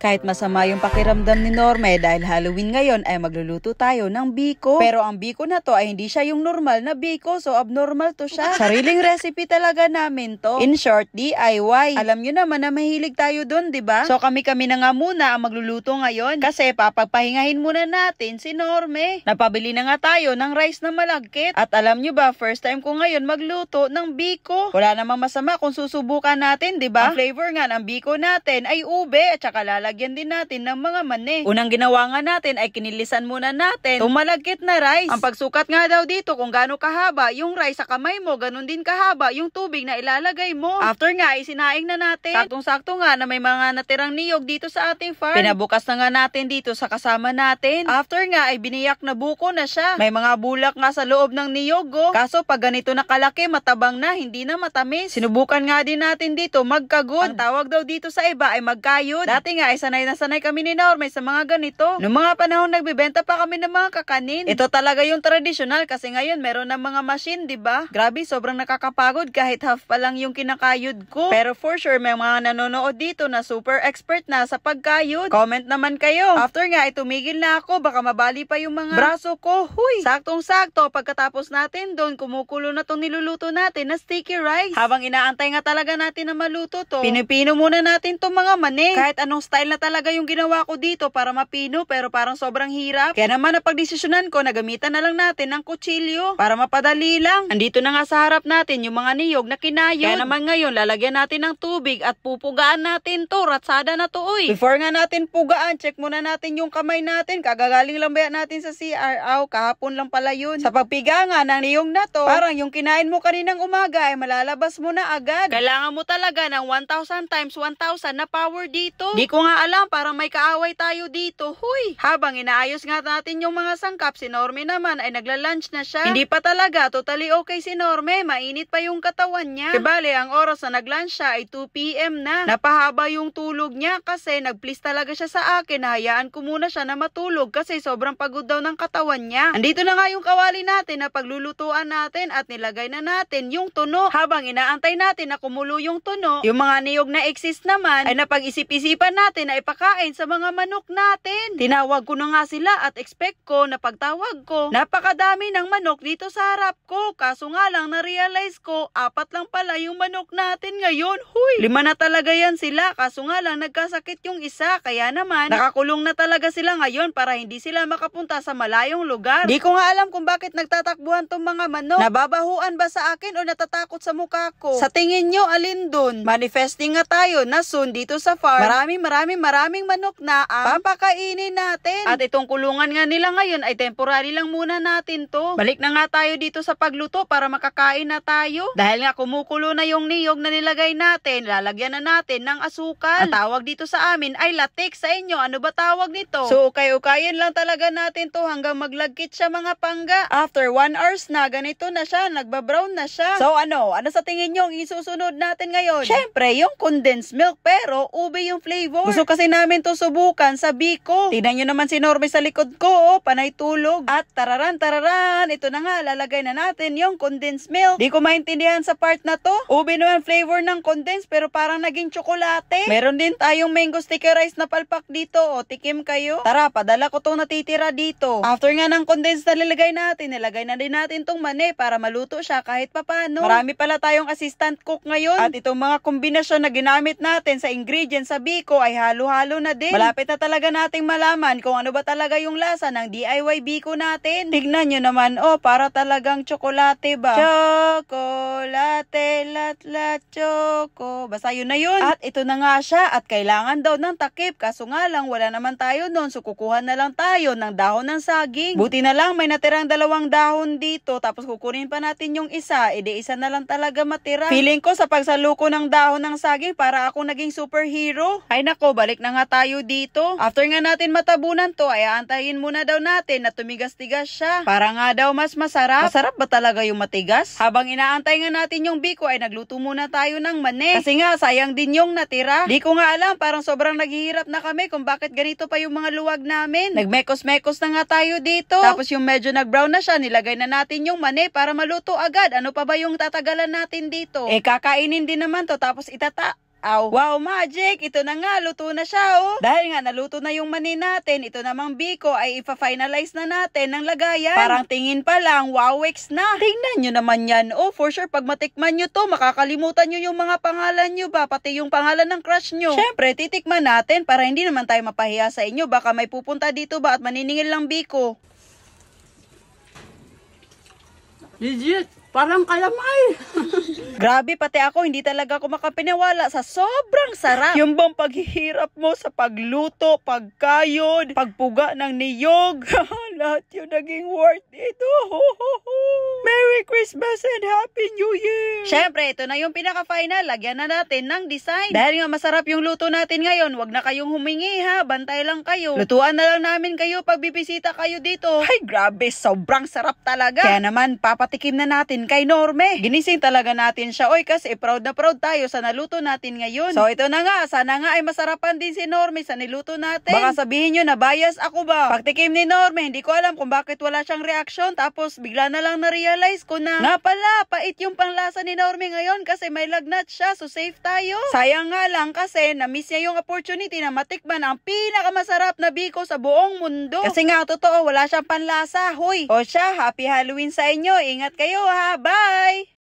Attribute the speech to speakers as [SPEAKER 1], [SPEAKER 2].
[SPEAKER 1] Kahit masama yung pakiramdam ni Norme dahil Halloween ngayon ay magluluto tayo ng biko. Pero ang biko na to ay hindi siya yung normal na biko, so abnormal to siya. Sariling recipe talaga namin to. In short, DIY. Alam nyo naman na mahilig tayo dun, diba? So kami-kami na nga muna ang magluluto ngayon kasi papagpahingahin muna natin si Norme. Napabili na nga tayo ng rice na malagkit. At alam nyo ba, first time ko ngayon magluto ng biko. Wala namang masama kung susubukan natin, diba? Ang flavor nga ng biko natin ay ube at saka lalagyan din natin ng mga mani. Unang ginawa nga natin ay kinilisan muna natin itong malagkit na rice. Ang pagsukat nga daw dito kung gaano kahaba yung rice sa kamay mo, ganun din kahaba yung tubig na ilalagay mo. After nga ay sinaing na natin. Saktong-sakto nga na may mga natirang niyog dito sa ating farm. Pinabukas na nga natin dito sa kasama natin. After nga ay biniyak na buko na siya. May mga bulak nga sa loob ng niyog, oh. Kaso pag ganito na kalaki, matabang na, hindi na matamis. Sinubukan nga din natin dito magkagod. Ang tawag daw dito sa iba ay magkayod. Dati nga ay sanay na sanay kami ni Norme sa mga ganito. Noong mga panahon nagbebenta pa kami ng mga kakanin. Ito talaga yung traditional kasi ngayon meron ng mga machine, diba? Grabe, sobrang nakakapagod kahit half pa lang yung kinakayod ko. Pero for sure may mga nanonood dito na super expert na sa pagkayod. Comment naman kayo. After nga ay tumigil na ako, baka mabali pa yung mga braso ko. Huy! Saktong-sakto, pagkatapos natin doon, kumukulo na tong niluluto natin na sticky rice. Habang inaantay nga talaga natin na maluto to, pinipino muna natin tong mga mani. Kahit anong style na talaga yung ginawa ko dito para mapino, pero parang sobrang hirap. Kaya naman napagdesisyonan ko na gamitan na lang natin ng kutsilyo para mapadali lang. Andito na nga sa harap natin yung mga niyog na kinayod. Kaya naman ngayon lalagyan natin ng tubig at pupugaan natin to. Ratsada na to, uy. Before nga natin pugaan, check muna natin yung kamay natin. Kagagaling lang ba natin sa CR? Kahapon lang pala yun. Sa pagpiga nga ng niyog na to, parang yung kinain mo kaninang umaga ay malalabas mo na agad. Kailangan mo talaga ng 1,000 times 1,000 na power dito. Di ko nga alam, parang may kaaway tayo dito. Huy! Habang inaayos nga natin yung mga sangkap, si Norme naman ay nagla-lunch na siya. Hindi pa talaga totally okay si Norme. Mainit pa yung katawan niya. Kibale, ang oras na nag-lunch siya ay 2 PM na. Napahaba yung tulog niya kasi nag-please talaga siya sa akin na hayaan ko muna siya na matulog kasi sobrang pagod daw ng katawan niya. Andito na nga yung kawali natin na paglulutuan natin at nilagay na natin yung tuno. Habang inaantay natin na kumulo yung tuno, yung mga niyog na exist naman ay napag-isip-isipan natin na ipakain sa mga manok natin. Tinawag ko na nga sila at expect ko na pagtawag ko, napakadami ng manok dito sa harap ko. Kaso nga lang na-realize ko, 4 lang pala yung manok natin ngayon. Huy! 5 na talaga yan sila. Kaso nga lang nagkasakit yung isa. Kaya naman, nakakulong na talaga sila ngayon para hindi sila makapunta sa malayong lugar. Di ko nga alam kung bakit nagtatakbuhan tong mga manok. Nababahuan ba sa akin o natatakot sa mukha ko? Sa tingin nyo, alin dun? Manifesting nga tayo na soon dito sa farm, maraming manok na ang papakainin natin. At itong kulungan nga nila ngayon ay temporary lang muna natin to. Balik na nga tayo dito sa pagluto para makakain na tayo. Dahil nga kumukulo na yung niyog na nilagay natin, lalagyan na natin ng asukal. Ang tawag dito sa amin ay latex. Sa inyo, ano ba tawag nito? So, ukay-ukayin lang talaga natin to hanggang maglagkit siya mga pangga. After 1 hours na, ganito na siya, nagbabrown na siya. So, ano sa tingin nyo ang isusunod natin ngayon? Syempre, yung condensed milk, pero ube yung flavor. Gusto kasi namin to subukan sa biko. Tignan nyo naman si Norme sa likod ko, panay tulog. At tararan, ito na nga, lalagay na natin yung condensed milk. Di ko maintindihan sa part na to. Ube naman flavor ng condensed, pero parang naging tsokolate. Meron din tayong mango sticky rice na palpak dito, o tikim kayo. Tara, padala ko tong natitira dito. After nga ng condensed na nilagay na din natin tong mani para maluto siya kahit papano. Marami pala tayong assistant cook ngayon. At itong mga kombinasyon na ginamit natin sa ingredients sa biko ay halo-halo na din. Malapit na talaga nating malaman kung ano ba talaga yung lasa ng DIY biko natin. Tignan nyo naman, para talagang tsokolate ba? Chocolate, lat, choco. Basta yun na yun. At ito na nga siya at kailangan daw ng takip. Kaso nga lang, wala naman tayo nun. So kukuha na lang tayo ng dahon ng saging. Buti na lang may natirang 2 dahon dito. Tapos kukunin pa natin yung isa. Edi isa na lang talaga matira. Feeling ko sa pagsaluko ng dahon ng saging para ako naging superhero. Ay nako, balik na nga tayo dito. After nga natin matabunan to, ay aantayin muna daw natin na tumigas-tigas siya. Para nga daw mas masarap. Masarap ba talaga yung matigas? Habang inaantay nga natin yung biko ay nagluto muna tayo ng mani. Kasi nga sayang din yung natira. Di ko nga alam, parang sobrang naghihirap na kami kung bakit ganito pa yung mga luwag namin. Nagmekos-mekos na nga tayo dito. Tapos yung medyo nag-brown na siya, nilagay na natin yung mani para maluto agad. Ano pa ba yung tatagalan natin dito? Kakainin din naman to tapos Aw, wow, magic! Ito na nga, luto na siya, oh. Dahil nga naluto na yung mani natin, ito namang biko ay ipa-finalize na natin ng lagayan. Parang tingin pa lang, wowix na. Tingnan nyo naman yan, oh. For sure, pag matikman nyo to, makakalimutan nyo yung mga pangalan nyo ba? Pati yung pangalan ng crush nyo. Syempre, titikman natin para hindi naman tayo mapahiya sa inyo. Baka may pupunta dito ba at maniningil lang biko.
[SPEAKER 2] Legit, parang kalamay.
[SPEAKER 1] Grabe, pati ako, hindi talaga ako makapiniwala sa sobrang sarap. Yung bang paghihirap mo sa pagluto, pagkayod, pagpuga ng niyog, lahat yun naging worth it. Merry Christmas and Happy New Year! Syempre, ito na yung pinaka-final. Lagyan na natin ng design. Dahil nga masarap yung luto natin ngayon, wag na kayong humingi ha. Bantay lang kayo. Lutuan na lang namin kayo pag bibisita kayo dito. Ay, grabe, sobrang sarap talaga. Kaya naman, papatikim na natin kay Norme. Ginising talaga natin siya. Oy, kasi proud na proud tayo sa naluto natin ngayon. So, ito na nga. Sana nga ay masarapan din si Norme sa niluto natin. Baka sabihin nyo na bias ako ba? Pagtikim ni Norme, hindi ko alam kung bakit wala siyang reaksyon. Tapos, bigla na lang na-realize ko na nga pala, pait yung panglasa ni Norme ngayon kasi may lagnat siya. So, safe tayo. Sayang nga lang kasi na-miss niya yung opportunity na matikman ang pinakamasarap na biko sa buong mundo. Kasi nga, totoo, wala siyang panlasa. Hoy! O siya, happy Halloween sa inyo. Ingat kayo ha. Bye!